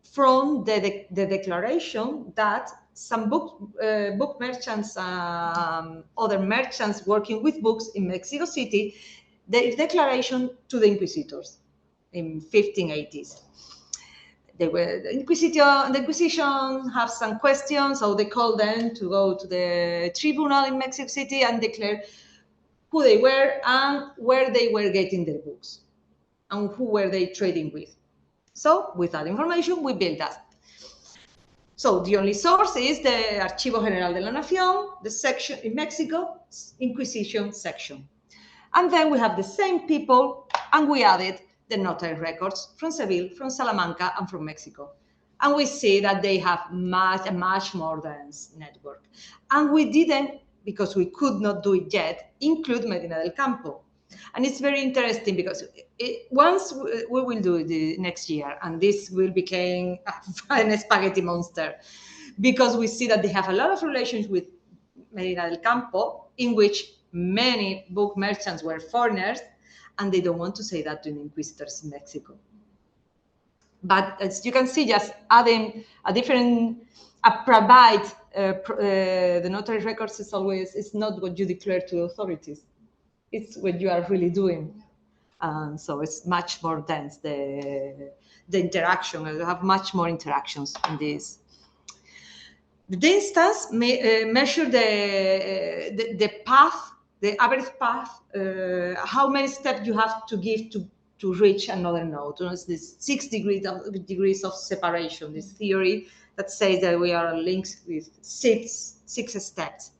from the declaration that some book merchants, other merchants working with books in Mexico City, their declaration to the inquisitors in 1580s. The Inquisition have some questions, so they call them to go to the tribunal in Mexico City and declare who they were and where they were getting their books and who were they trading with. So with that information, we build that. So the only source is the Archivo General de la Nación, the section in Mexico, Inquisition section. And then we have the same people, and we added the notary records from Seville, from Salamanca, and from Mexico. And we see that they have a much more dense network. And we didn't, because we could not do it yet, include Medina del Campo. And it's very interesting because once we will do it next year, and this will become a spaghetti monster, because we see that they have a lot of relations with Medina del Campo, in which many book merchants were foreigners, and they don't want to say that to the inquisitors in Mexico. But as you can see, just adding a provide, the notary records is always, it's not what you declare to the authorities. It's what you are really doing. So it's much more dense, the interaction. You have much more interactions in this. The distance measure the path, the average path, how many steps you have to give to reach another node. It's this 6 degrees of separation, this theory that says that we are linked with six steps.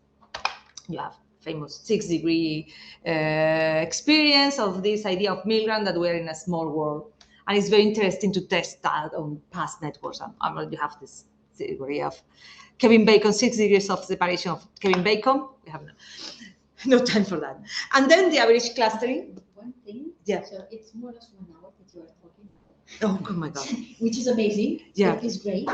You have famous 6-degree experience of this idea of Milgram that we're in a small world. And it's very interesting to test that on past networks. I already have this theory of Kevin Bacon, 6 degrees of separation of Kevin Bacon. We have no time for that. And then the average clustering. One thing. Yeah. So it's more or less 1 hour that you are talking about. Oh my God. Which is amazing. Yeah. It is great.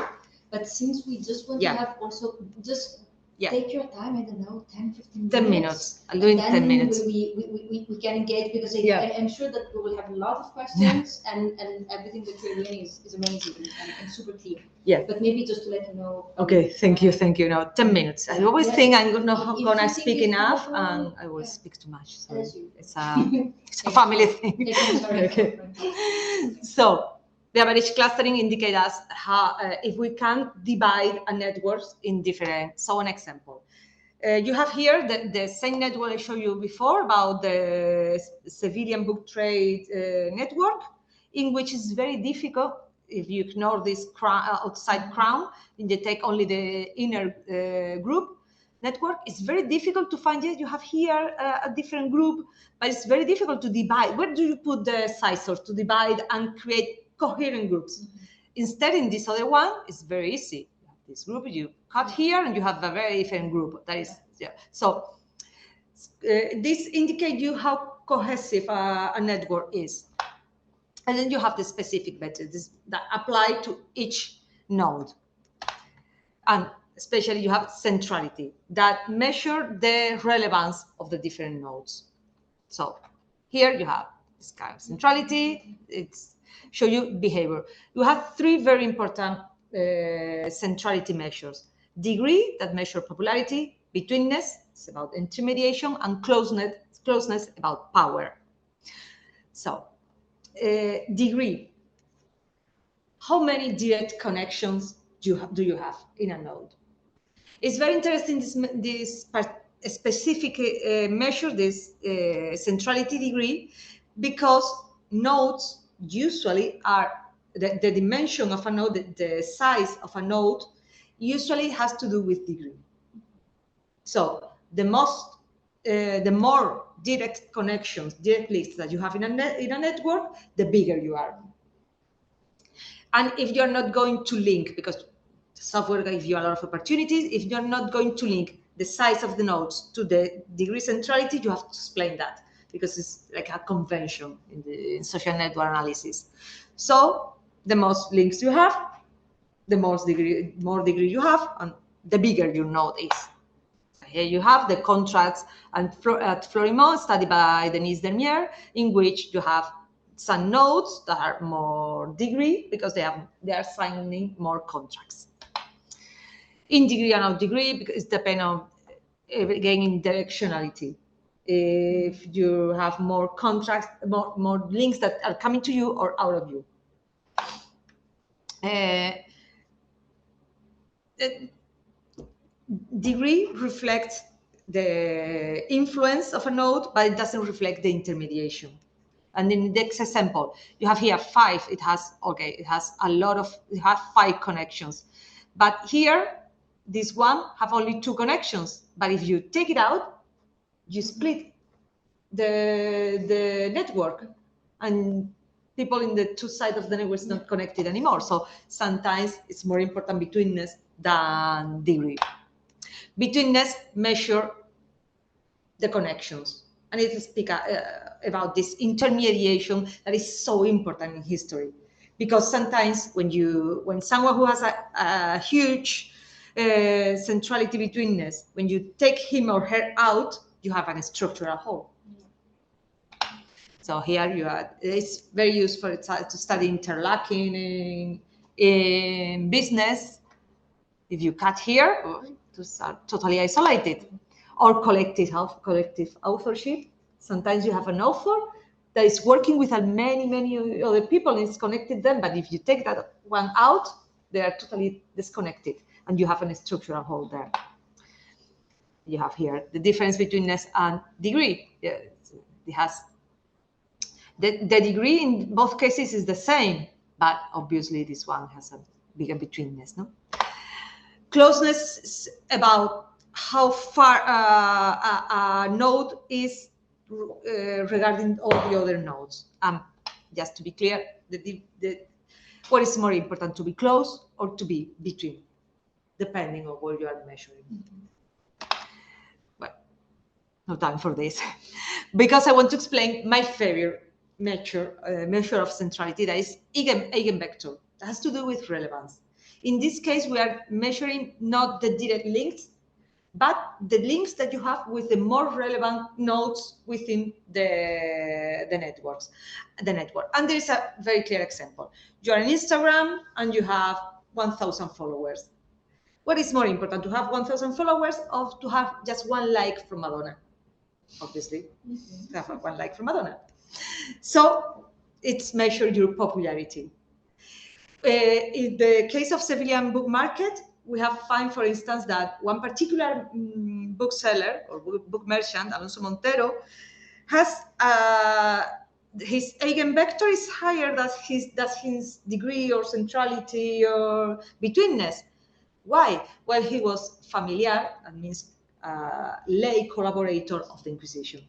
But since we just want to have also just take your time, I don't know, 10, 15 minutes. 10 minutes. I'll do it in 10 minutes. We can engage because I'm sure that we will have a lot of questions and everything that you're doing is amazing and super clear. Yeah. But maybe just to let you know. Okay, thank you. Now, 10 minutes. I always think I'm not going to speak enough and I will speak too much. So it's a family thing. Okay. So, the average clustering indicates us how, if we can divide a network in different. So, an example. You have here the same network I showed you before about the civilian book trade network, in which it's very difficult, if you ignore this outside crown, and you take only the inner group network, it's very difficult to find it. You have here a different group, but it's very difficult to divide. Where do you put the scissors to divide and create coherent groups? Mm-hmm. Instead, in this other one, it's very easy. You have this group, you cut here, and you have a very different group. That is, So this indicates you how cohesive a network is. And then you have the specific methods that apply to each node. And especially you have centrality that measure the relevance of the different nodes. So here you have this kind of centrality. It's show you behavior. You have three very important centrality measures. Degree, that measure popularity. Betweenness, it's about intermediation. And closeness about power. So degree, how many direct connections do you have in a node? It's very interesting, this specific measure, this centrality degree, because nodes usually are, the dimension of a node, the size of a node usually has to do with degree. So the more direct connections, direct links that you have in a network, the bigger you are. And if you're not going to link, because software gives you a lot of opportunities, if you're not going to link the size of the nodes to the degree centrality, you have to explain that, because it's like a convention in social network analysis. So the most links you have, the more degree you have, and the bigger your node is. Here you have the contracts at 𝗵𝗺 studied by Denise Dermier, in which you have some nodes that are more degree because they are signing more contracts. In degree and out degree, because it depends on, again, in directionality. If you have more contracts, more links that are coming to you or out of you. Degree reflects the influence of a node, but it doesn't reflect the intermediation. And in the next example, you have here 5. It has a lot of, it has 5 connections. But here, this one have only 2 connections. But if you take it out, you split the network, and people in the 2 sides of the network is not connected anymore. So sometimes it's more important betweenness than degree. Betweenness measure the connections, and it speaks about this intermediation that is so important in history, because sometimes when someone who has a huge centrality betweenness, when you take him or her out, you have a structural hole. So here you are. It's very useful to study interlocking in business. If you cut here, to start totally isolated. Or collective authorship. Sometimes you have an author that is working with many other people and it's connected them, but if you take that one out, they are totally disconnected, and you have a structural hole there. You have here the difference betweenness and degree. It has the degree in both cases is the same, but obviously this one has a bigger betweenness, no? Closeness is about how far a node is regarding all the other nodes. Just to be clear, what is more important, to be close or to be between, depending on what you are measuring. Well, no time for this, because I want to explain my favorite measure of centrality, that is eigenvector. That has to do with relevance. In this case, we are measuring not the direct links, but the links that you have with the more relevant nodes within the network. And there is a very clear example. You are on Instagram and you have 1,000 followers. What is more important, to have 1,000 followers or to have just 1 like from Madonna? Obviously, to have 1 like from Madonna. So it's measured your popularity. In the case of Sevillian book market, we have found, for instance, that one particular bookseller or book merchant, Alonso Montero, has his eigenvector is higher than his degree or centrality or betweenness. Why? Well, he was familiar, that means lay collaborator of the Inquisition.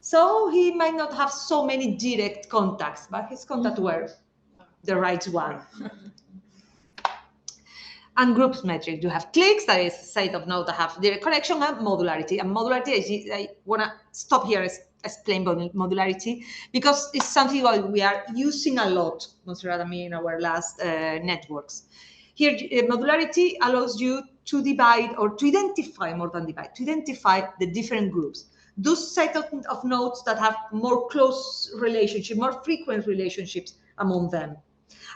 So he might not have so many direct contacts, but his contacts were the right one. And groups metric, you have cliques, that is a set of nodes that have direct connection, and modularity. And modularity, I want to stop here and explain modularity, because it's something that we are using a lot, Montserrat and me, in our last networks. Here, modularity allows you to divide or to identify, more than divide, to identify the different groups. Those set of nodes that have more close relationship, more frequent relationships among them.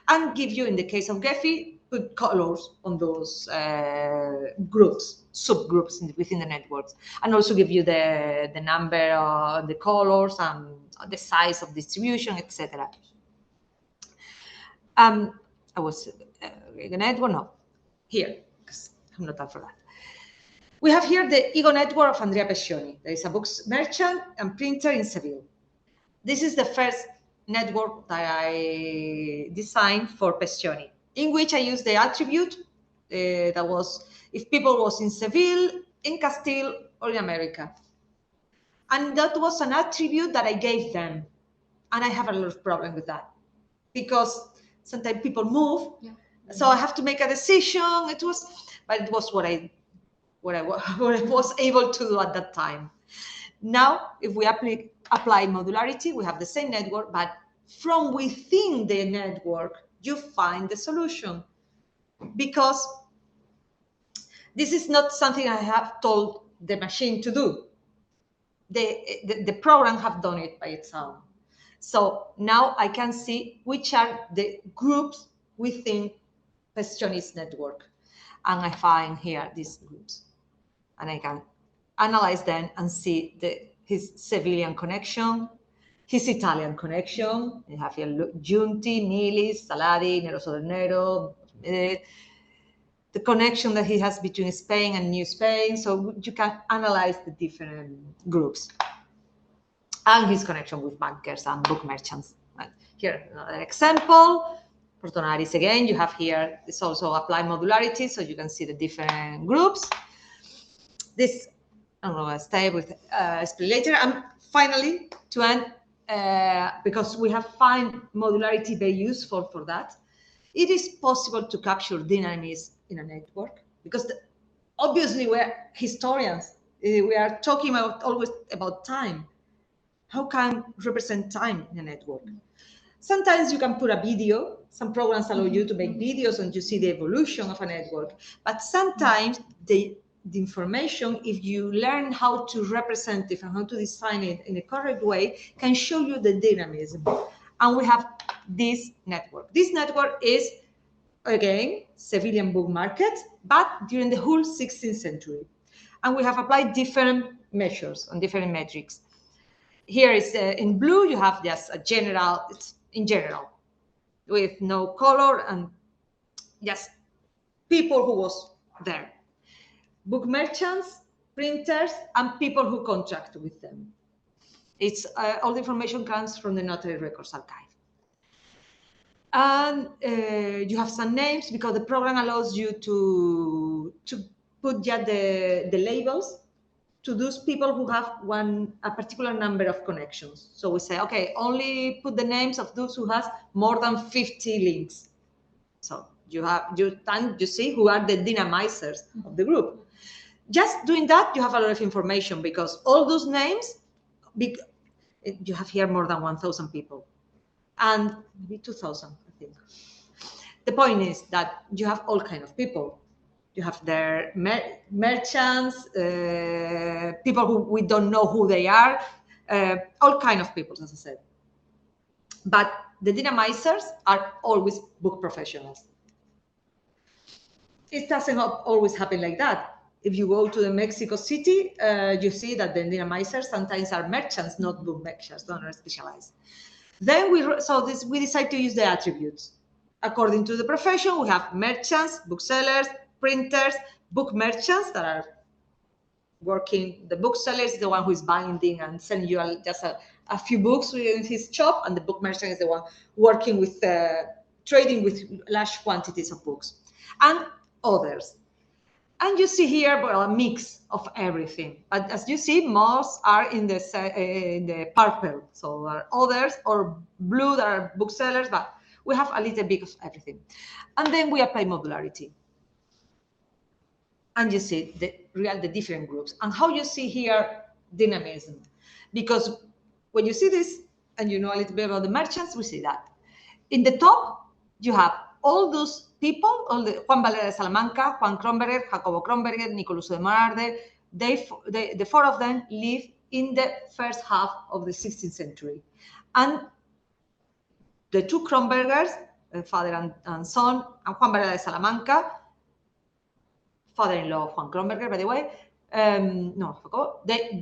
And give you, in the case of Gephi, put colors on those groups, subgroups within the networks, and also give you the number of the colors and the size of distribution, etc. I was the network, no, here, because I'm not up for that. We have here the ego network of Andrea Pescioni. There is a books merchant and printer in Seville. This is the first network that I designed for Pescioni, in which I used the attribute that was if people was in Seville, in Castile, or in America. And that was an attribute that I gave them. And I have a lot of problem with that because sometimes people move. Yeah. So I have to make a decision. But it was what I was able to do at that time. Now, if we apply modularity, we have the same network, but from within the network, you find the solution. Because this is not something I have told the machine to do. The program have done it by its own. So now I can see which are the groups within Pescioni's network. And I find here these groups. And I can analyze them and see his Sevillian connection, his Italian connection. You have here Giunti, Milis, Saladi, Nero Sodernero, the connection that he has between Spain and New Spain. So you can analyze the different groups. And his connection with bankers and book merchants. Right. Here, another example. Portonaris again, you have here, this also apply modularity, so you can see the different groups. This, I'm going to stay with explain later. And finally, to end, because we have found modularity very useful for that, it is possible to capture dynamism in a network because obviously we're historians. We are talking always about time. How can represent time in a network? Sometimes you can put a video. Some programs allow you to make videos and you see the evolution of a network. But sometimes the information, if you learn how to represent it and how to design it in a correct way, can show you the dynamism. And we have this network. This network is, again, Sevillian book market, but during the whole 16th century. And we have applied different measures and different metrics. Here is in blue, you have just a general, it's in general, with no color and just people who was there. Book merchants, printers, and people who contract with them. It's all the information comes from the Notary Records Archive. And you have some names because the program allows you to put the labels to those people who have a particular number of connections. So we say, okay, only put the names of those who has more than 50 links. So you see who are the dynamizers of the group. Just doing that, you have a lot of information because all those names, you have here more than 1,000 people and maybe 2,000, I think. The point is that you have all kinds of people. You have their merchants, people who we don't know who they are, all kinds of people, as I said. But the dynamizers are always book professionals. It doesn't always happen like that. If you go to the Mexico City, you see that the dynamizers sometimes are merchants, not book merchants, don't are specialized. Then we decide to use the attributes. According to the profession, we have merchants, booksellers, printers, book merchants that are working. The bookseller is the one who is binding and sending you just a few books in his shop, and the book merchant is the one working with trading with large quantities of books, and others. And you see here, well, a mix of everything. But as you see, most are in the purple. So there are others, or blue, that are booksellers, but we have a little bit of everything. And then we apply modularity. And you see the different groups. And how you see here dynamism. Because when you see this, and you know a little bit about the merchants, we see that. In the top, you have all those people, all the Juan Valera de Salamanca, Juan Kronberger, Jacobo Kronberger, Nicoluso de Morarde, the four of them lived in the first half of the 16th century. And the two Kronbergers, father and son, and Juan Valera de Salamanca, father-in-law of Juan Kronberger, by the way,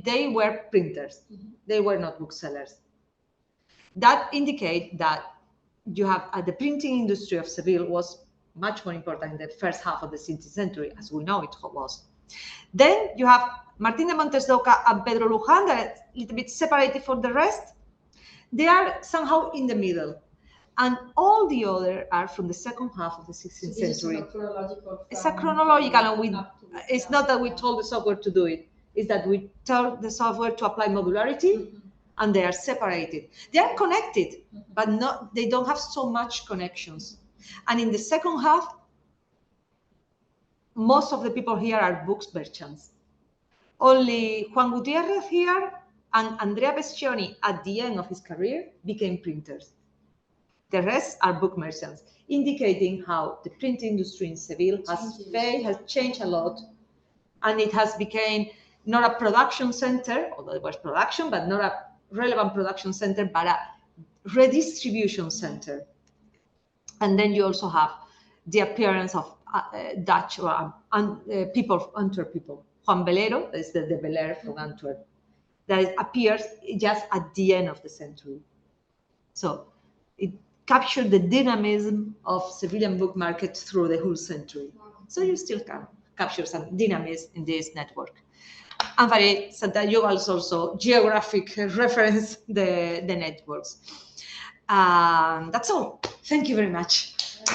they were printers. They were not booksellers. That indicates that you have the printing industry of Seville was much more important in the first half of the 16th century, as we know it was. Then you have Martín de Montes de Oca and Pedro Luján, that are a little bit separated from the rest. They are somehow in the middle. And all the other are from the second half of the 16th century. It's a chronological, and it's not that we told the software to do it. It's that we tell the software to apply modularity, and they are separated. They are connected, but they don't have so much connections. And in the second half, most of the people here are books merchants. Only Juan Gutiérrez here and Andrea Pescioni at the end of his career became printers. The rest are book merchants, indicating how the print industry in Seville has changed a lot, and it has become not a production center, although it was production, but not a relevant production center, but a redistribution center. And then you also have the appearance of Dutch or people, Antwerp people. Juan Velero, that is the de Belair from Antwerp, that appears just at the end of the century. So it captured the dynamism of Sevillian book market through the whole century. So you still can capture some dynamism in this network. And very Santayuval's also geographic reference the networks. That's all. Thank you very much.